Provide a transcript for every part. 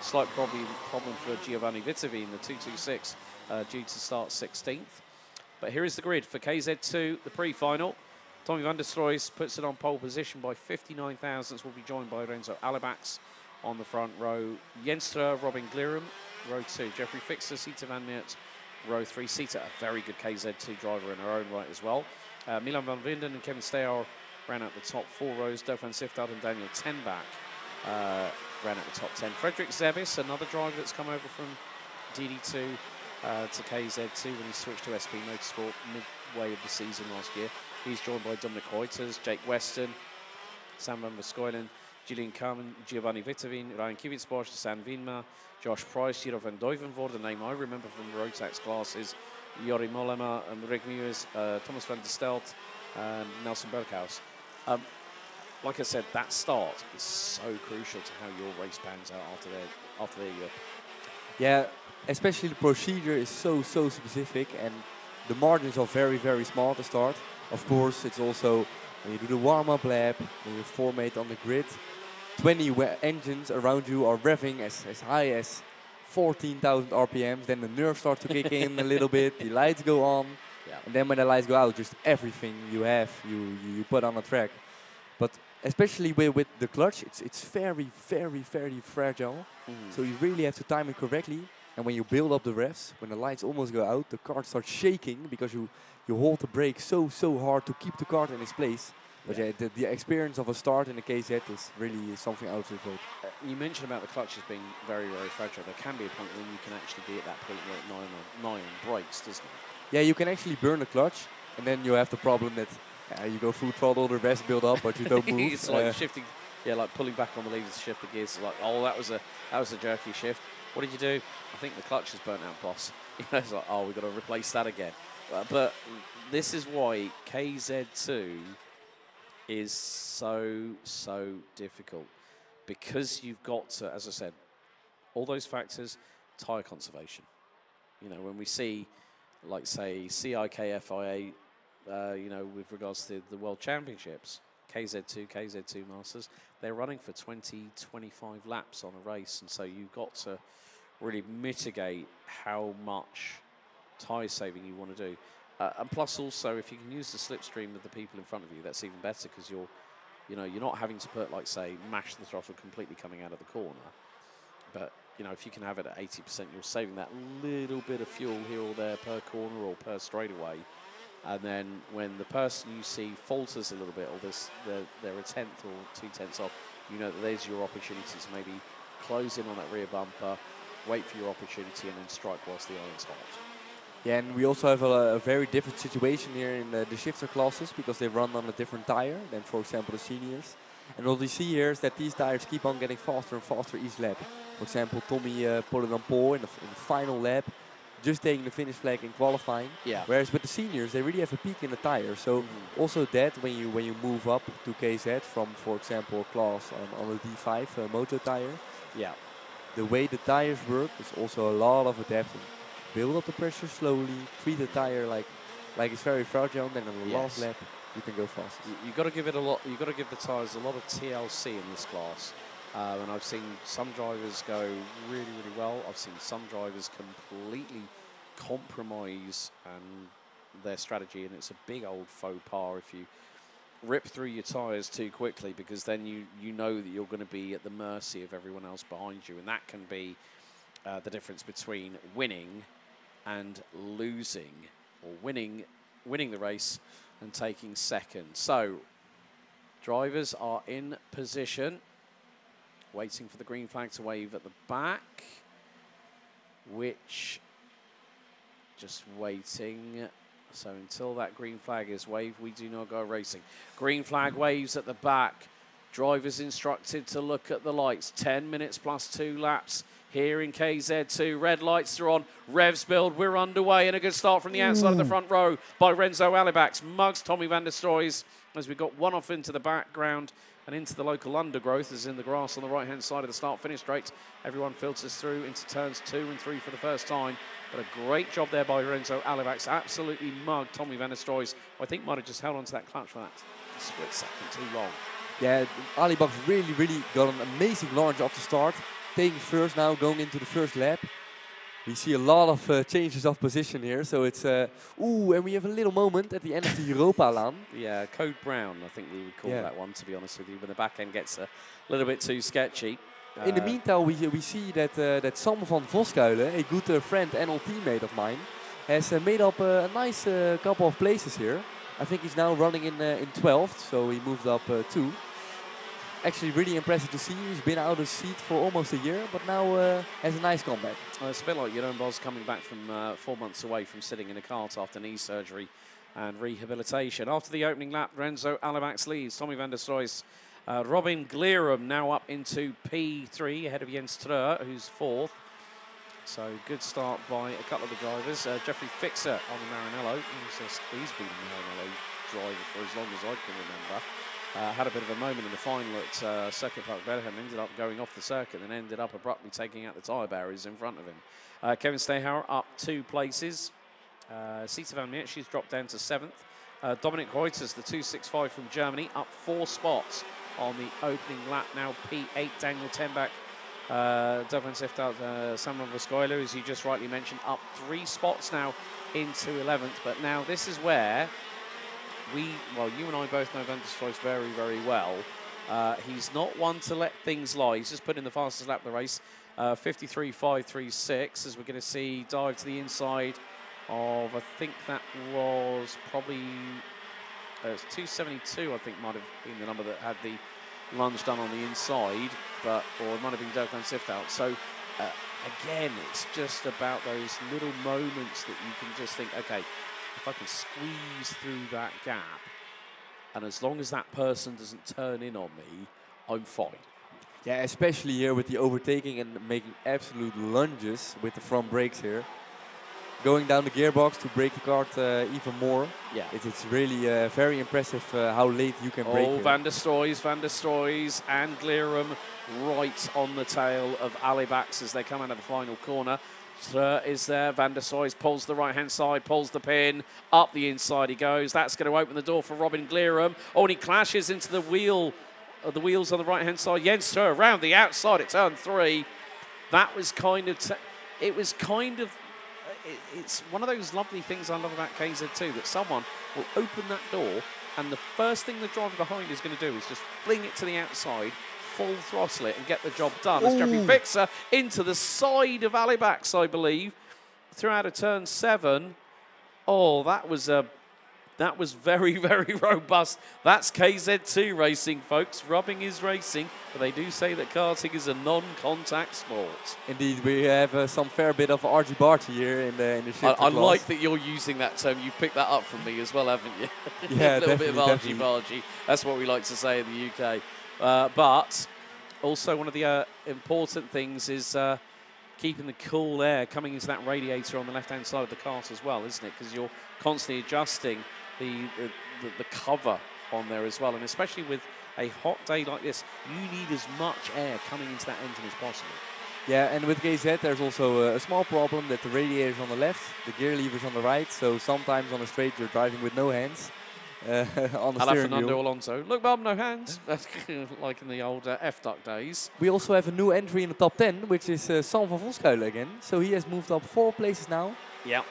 Slight problem for Giovanni Vitavi in the 226, due to start 16th. But here is the grid for KZ2, the pre-final. Tommy van der Stroys puts it on pole position by 59 thousandths. Will be joined by Renzo Alibax on the front row. Jenstra, Robin Glirum, row 2. Jeffrey Fixer, Sita van Meert, row 3. Sita, a very good KZ2 driver in her own right as well. Milan van Winden and Kevin Steyer ran out the top 4 rows. Doug van Siftad and Daniel Tenbach ran out the top 10. Frederick Zebis, another driver that's come over from DD2 to KZ2 when he switched to SP Motorsport midway of the season last year. He's joined by Dominic Reuters, Jake Weston, Sam van Verskoylen, Julian Carmen, Giovanni Vitavin, Ryan Kivitsbosch, Sam Winma, Josh Price, Jiro van Duivenvoorde, a name I remember from the Rotax classes, Jori Mollema, Rick Mewes, Thomas van der Stelt, and Nelson Berghaus. Like I said, that start is so crucial to how your race pans out after their year. Yeah, especially the procedure is so specific, and the margins are very small at the start. Of course, it's also when you do the warm-up lap, when you formate on the grid, 20 engines around you are revving as high as 14,000 RPMs. Then the nerves start to kick in a little bit. The lights go on, and then when the lights go out, just everything you have, you put on a track. But especially with the clutch, it's very fragile. So you really have to time it correctly. And when you build up the revs, when the lights almost go out, the car starts shaking because you hold the brake so hard to keep the car in its place. But yeah, the experience of a start in the KZ is really something out of this world. You mentioned about the clutches being very fragile. There can be a point when you can actually be at that point where it 9 on brakes, doesn't it? Yeah, you can actually burn the clutch, and then you have the problem that you go full throttle, the revs build up, but you don't move. It's like shifting, like pulling back on the levers to shift the gears. It's like, oh, that was a jerky shift. What did you do? I think the clutch is burnt out, boss. It's like, oh, we've got to replace that again. But this is why KZ2 is so difficult, because you've got to, as I said, all those factors, tyre conservation. When we see, like, say, CIKFIA, with regards to the World Championships, KZ2 Masters, they're running for 20, 25 laps on a race, and so you've got to really mitigate how much tyre saving you want to do. And plus also, if you can use the slipstream of the people in front of you, that's even better, because you're not having to put, like, say, mash the throttle completely coming out of the corner. But, if you can have it at 80%, you're saving that little bit of fuel here or there per corner or per straightaway. And then when the person you see falters a little bit, or they're a tenth or 2 tenths off, that there's your opportunity to maybe close in on that rear bumper, wait for your opportunity, and then strike whilst the iron's hot. Yeah, and we also have a very different situation here in the shifter classes, because they run on a different tire than, for example, the seniors. And what we see here is that these tires keep on getting faster and faster each lap. For example, Tommy put it on pole in the final lap, just taking the finish flag in qualifying. Yeah. Whereas with the seniors, they really have a peak in the tire. So also that when you move up to KZ from, for example, a class on a D5 moto tire, the way the tires work is also a lot of adapting. Build up the pressure slowly, treat the tire like it's very fragile, and then on the last lap you can go fast. You've got to give it a lot. You've got to give the tires a lot of TLC in this class. And I've seen some drivers go really well. I've seen some drivers completely compromise their strategy, and it's a big old faux pas if you rip through your tires too quickly, because then you know that you're going to be at the mercy of everyone else behind you, and that can be the difference between winning and losing, or winning the race and taking second. So drivers are in position, waiting for the green flag to wave at the back, which just waiting. So until that green flag is waved, we do not go racing. Green flag waves at the back. Drivers instructed to look at the lights. 10 minutes plus 2 laps here in KZ2. Red lights are on. Revs build. We're underway. And a good start from the outside of the front row by Renzo Alibax. Mugs Tommy van der Stroys as we got one off into the background and into the local undergrowth, as in the grass on the right-hand side of the start-finish straight. Everyone filters through into turns 2 and 3 for the first time. But a great job there by Renzo Alibax. Absolutely mugged Tommy van der Stroys. I think might have just held on to that clutch for that split second too long. Yeah, Alibax really got an amazing launch off the start. taking first now, going into the first lap. We see a lot of changes of position here, so it's ooh, and we have a little moment at the end of the Europa Laan. Yeah, Code Brown, I think we would call that one, to be honest with you, when the back end gets a little bit too sketchy. In the meantime, we see that Sam van Voskuilen, a good friend and old teammate of mine, has made up a nice couple of places here. I think he's now running in 12th, so he moved up 2. Actually, really impressive to see. He's been out of the seat for almost a year, but now has a nice comeback. It's a bit like Jeroen Bos coming back from 4 months away from sitting in a cart after knee surgery and rehabilitation. After the opening lap, Renzo Alabaks leads. Tommy van der Stroys, Robin Glerum now up into P3 ahead of Jens Treur, who's 4th. So good start by a couple of the drivers. Jeffrey Fixer on the Maranello. He's been a Maranello driver for as long as I can remember. Had a bit of a moment in the final at Circuit Park Bedham, ended up going off the circuit and ended up abruptly taking out the tyre barriers in front of him. Kevin Steyhauer up 2 places. Sita van Miert, she's dropped down to 7th. Dominic Reuters, the 265 from Germany, up 4 spots on the opening lap. Now P8, Daniel Tenbach, Dovan Siftout, Samuel Voskuilen, as you just rightly mentioned, up 3 spots now into 11th. But now this is where you and I both know Van der Stroys very, very well. He's not one to let things lie. He's just put in the fastest lap of the race, 53.536, as we're going to see dive to the inside of, I think that was probably, it was 272, I think might have been the number that had the lunge done on the inside, or it might have been Dirk van Siftout. So again, it's just about those little moments that you can just think, okay, if I can squeeze through that gap, and as long as that person doesn't turn in on me, I'm fine. Yeah, especially here with the overtaking and making absolute lunges with the front brakes here. Going down the gearbox to brake the kart even more. Yeah, it's really very impressive how late you can brake. Oh, Van der Stroys and Glerum right on the tail of Alibaks as they come out of the final corner. Is there, Van der Stroys pulls the right-hand side, pulls the pin, up the inside he goes. That's going to open the door for Robin Glerum. Oh, and he clashes into the wheels on the right-hand side. Jens Treur around the outside at turn 3. That was kind of, it's one of those lovely things I love about KZ2, that someone will open that door and the first thing the driver behind is going to do is just fling it to the outside, full throttle it and get the job done. As Jeffrey Fixer into the side of Alibaks, I believe, throughout a turn 7. Oh, that was very, very robust. That's KZ2 racing, folks. Rubbing is racing, but they do say that karting is a non-contact sport. Indeed, we have some fair bit of argy-bargy here in the shifter I class. like that you're using that term. You've picked that up from me as well, haven't you? Yeah, a little bit of argy-bargy. That's what we like to say in the UK. But also one of the important things is keeping the cool air coming into that radiator on the left-hand side of the kart as well, isn't it? Because you're constantly adjusting the cover on there as well. And especially with a hot day like this, you need as much air coming into that engine as possible. Yeah, and with KZ there's also a small problem that the radiator is on the left, the gear lever is on the right, so sometimes on a straight you're driving with no hands. On the steering Fernando wheel. Alonso. Look, Bob, no hands. Like in the old F-Duck days. We also have a new entry in the top 10, which is Sam van Voskuilen again. So he has moved up 4 places now. Yeah.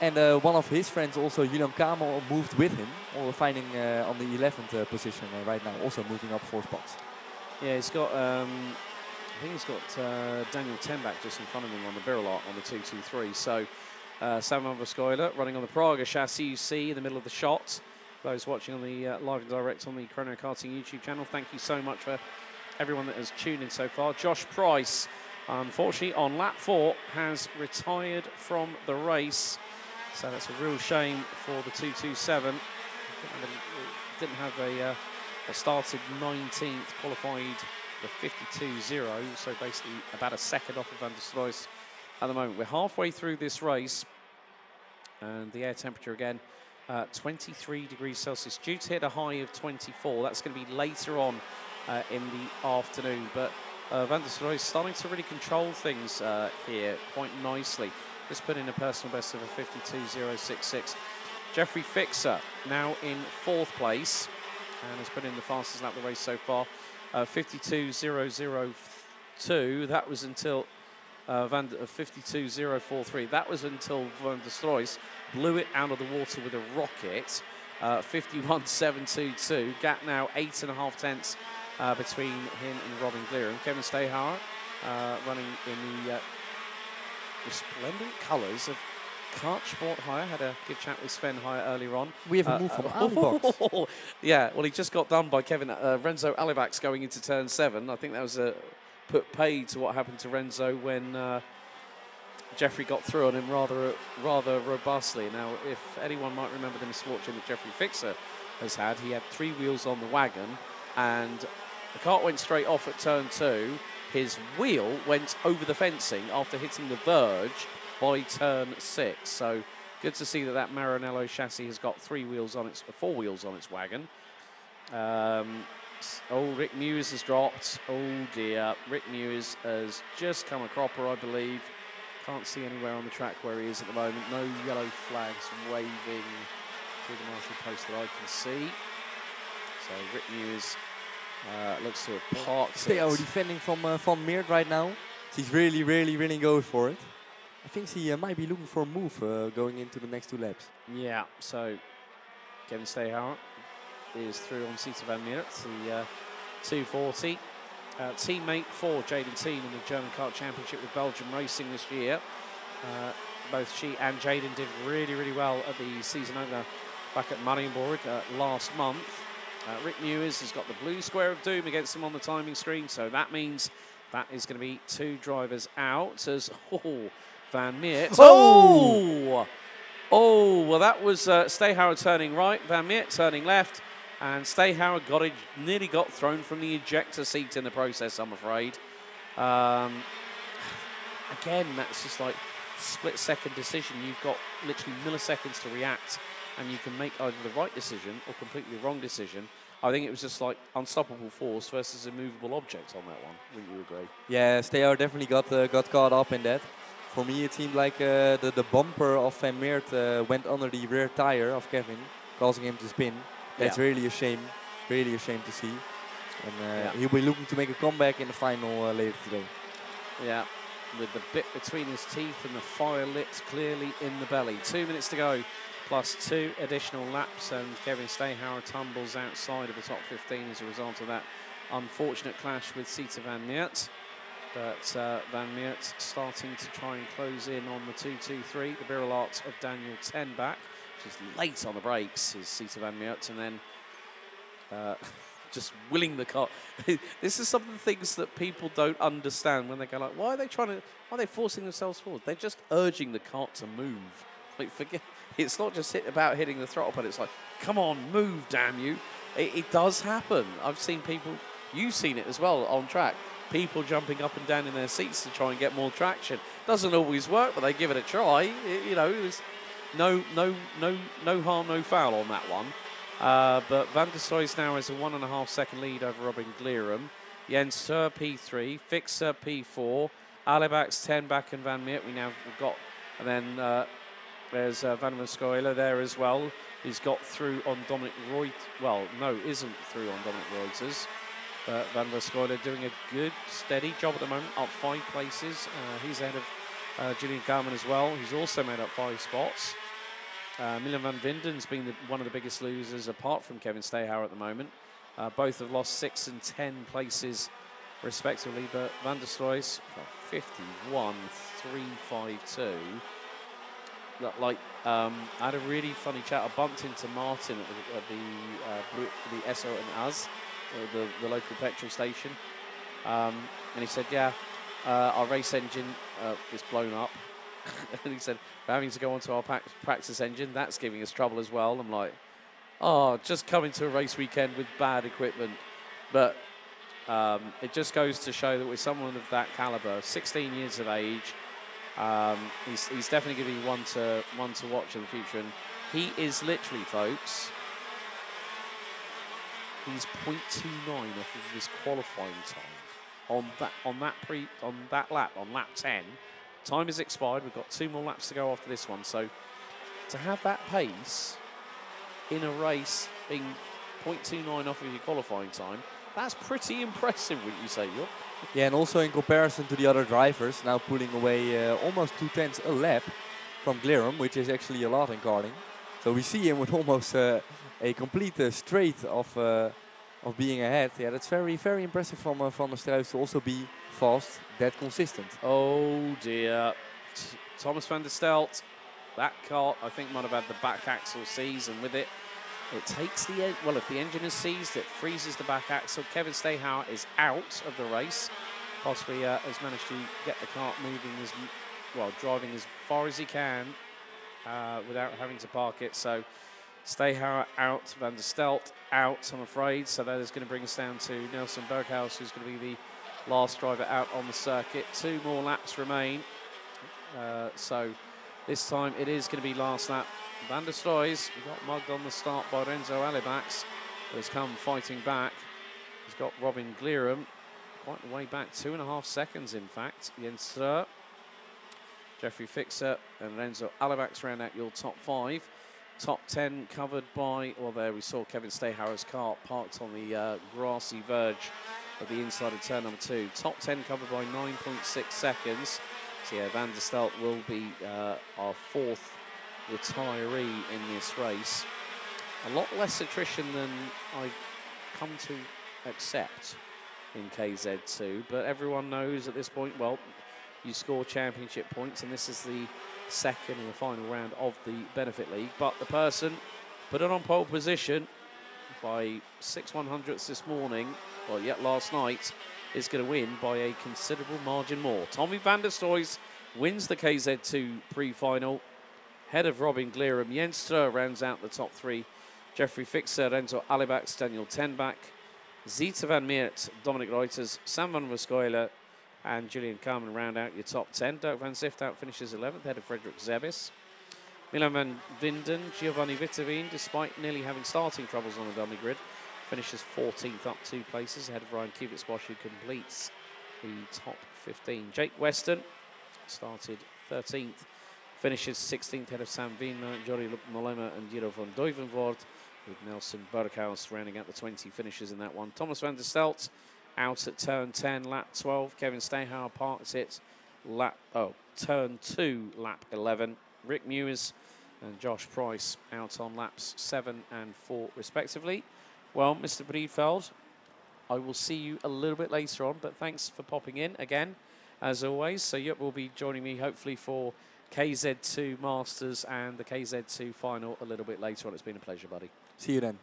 And one of his friends, also Julian Kamel, moved with him, finding on the 11th position right now, also moving up 4 spots. Yeah, he's got, I think he's got Daniel Tenbach just in front of him on the Birolot on the 223. So Sam van Voskuilen running on the Praga chassis, you see in the middle of the shot. Those watching on the live and direct on the Chrono Karting YouTube channel, thank you so much for everyone that has tuned in so far. Josh Price, unfortunately, on lap 4, has retired from the race. So that's a real shame for the 227. Didn't have a started 19th, qualified the 52.0, so basically about a second off of Van der Stroys at the moment. We're halfway through this race, and the air temperature again, 23 degrees Celsius, due to hit a high of 24. That's going to be later on in the afternoon. But Van der Stroy is starting to really control things here quite nicely. Just put in a personal best of a 52.066. Jeffrey Fixer now in 4th place and has put in the fastest lap of the race so far, 52.003. 52. That was until 52.043. That was until Van der Stroys blew it out of the water with a rocket. 51.722. Gap now 8.5 tenths between him and Robin Glirum. Kevin Stayhauer running in the resplendent colours of Kart Sport Hire. Had a good chat with Sven Hire earlier on. We have a move from Alibox. Yeah, well, he just got done by Kevin Renzo Alivax going into turn 7. I think that was put paid to what happened to Renzo when Jeffrey got through on him rather robustly. Now, if anyone might remember the misfortune that Jeffrey Fixer has had, he had 3 wheels on the wagon, and the kart went straight off at turn 2. His wheel went over the fencing after hitting the verge by turn 6. So good to see that Maranello chassis has got 4 wheels on its wagon. Rick Mewes has dropped. Oh dear, Rick Mewes has just come a cropper, I believe. Can't see anywhere on the track where he is at the moment. No yellow flags waving through the marshal post that I can see. So Rick Mewes looks to have parked They are it. defending from Van Meert right now. He's really going for it. I think he might be looking for a move going into the next 2 laps. Yeah, so Kevin Stayhauer is through on Sita Van Meert, the 240. Teammate for Jaden Teen in the German Kart Championship with Belgium Racing this year. Both she and Jaden did really well at the season opener back at Marienborg last month. Rick Mewes has got the blue square of doom against him on the timing screen, so that means that is going to be 2 drivers out as Van Meert. Oh, well, that was Stayhauer turning right, Van Meert turning left, and Stayhauer nearly got thrown from the ejector seat in the process, I'm afraid. Again, that's just like split-second decision. You've got literally milliseconds to react, and you can make either the right decision or completely wrong decision. I think it was just like unstoppable force versus immovable object on that one. Wouldn't you agree? Yeah, Steyr definitely got caught up in that. For me, it seemed like the bumper of Van Meert went under the rear tire of Kevin, causing him to spin. That's really a shame to see. And he'll be looking to make a comeback in the final later today. Yeah, with the bit between his teeth and the fire lit clearly in the belly. 2 minutes to go, plus 2 additional laps, and Kevin Stayhauer tumbles outside of the top 15 as a result of that unfortunate clash with Sita Van Meert. But Van Meert starting to try and close in on the 2-2-3. The Birrell Art of Daniel Tenbach, which is late on the brakes, is Sita Van Meert, and then just willing the car. This is some of the things that people don't understand when they go like, why are they forcing themselves forward? They're just urging the cart to move. Like, forget, it's not just about hitting the throttle, but it's like, come on, move, damn you. It does happen. I've seen people, you've seen it as well on track. People jumping up and down in their seats to try and get more traction. Doesn't always work, but they give it a try. You know, there's no harm, no foul on that one. But Van der Stoys now has a 1.5 second lead over Robin Glirum. Jens Sir P3, Fixer P4, Alibax Tenbach and Van Meert. We've got, and then there's Van der Scoiler there as well. He's got through on Dominic Reut. Well, no, isn't through on Dominic Reuters. But Van der Scoiler doing a good, steady job at the moment, up 5 places. He's ahead of Julian Garman as well. He's also made up 5 spots. Milan van Vinden's been one of the biggest losers apart from Kevin Stayhauer at the moment. Both have lost 6 and 10 places respectively, but Van der Stroys 51.352. Like, I had a really funny chat. I bumped into Martin at the Esso and Az, the local petrol station, and he said, yeah, our race engine is blown up. And he said, we're having to go onto our practice engine. That's giving us trouble as well. I'm like, oh, just coming to a race weekend with bad equipment. But it just goes to show that with someone of that caliber, 16 years of age, he's definitely going to be one to watch in the future. And he is literally, folks, he's 0.29 off of his qualifying time on that lap, on lap 10. Time is expired. We've got 2 more laps to go after this one. So to have that pace in a race being 0.29 off of your qualifying time, That's pretty impressive, wouldn't you say, Job? Yeah, and also in comparison to the other drivers, now pulling away almost 2/10 a lap from Glirum, which is actually a lot in karting. So we see him with almost a complete straight of being ahead. Yeah, that's very, very impressive from Van der Struijs to also be fast, that consistent. Oh dear. Thomas van der Stelt, that kart I think might have had the back axle seized, and with it, it takes the, well, if the engine is seized, it freezes the back axle. Kevin Stayhauer is out of the race. Possibly has managed to get the kart moving as, well, driving as far as he can without having to park it. So Stayhauer out, Van der Stelt out, I'm afraid. So that is going to bring us down to Nelson Berghaus, who's going to be the last driver out on the circuit. 2 more laps remain. So this time it is going to be last lap. Van der Struijs got mugged on the start by Renzo Alibax, but has come fighting back. He's got Robin Glirum quite the way back, 2.5 seconds in fact. Jens Stroh, Jeffrey Fixer and Renzo Alibax round out your top 5. Top 10 covered by, well, there we saw Kevin Stayhauer's kart parked on the grassy verge of the inside of turn number 2. Top 10 covered by 9.6 seconds. So yeah, Van der Stelt will be our 4th retiree in this race. A lot less attrition than I've come to accept in KZ2, but everyone knows at this point, well, you score championship points, and this is the second and the final round of the Benefit League. But the person put it on pole position by 6/100ths this morning, well, yet last night, is going to win by a considerable margin more. Tommy van der Struijs wins the KZ2 pre-final. Head of Robin Glirum, Jens Stroh rounds out the top 3. Jeffrey Fixer, Renzo Alibax, Daniel Tenbach, Zita van Meert, Dominic Reuters, Sam van Verscoilen, and Julian Carmen round out your top 10. Dirk van Zift finishes 11th, head of Frederick Zebis. Milan van Vinden, Giovanni Vittavine, despite nearly having starting troubles on the dummy grid, finishes 14th, up 2 places, ahead of Ryan Kivitsbosch, who completes the top 15. Jake Weston started 13th. Finishes 16th, head of Sam Wienma, Jory Mollema and Giro van Duivenvoort, with Nelson Berghaus rounding out the 20 finishes in that one. Thomas van der Stelt out at turn 10, lap 12. Kevin Stayhauer parks it turn 2, lap 11. Rick Mewers and Josh Price out on laps 7 and 4 respectively. Well, Mr. Breedveld, I will see you a little bit later on, but thanks for popping in again, as always. So Jupp will be joining me hopefully for KZ2 Masters and the KZ2 final a little bit later on. It's been a pleasure, buddy. See you then.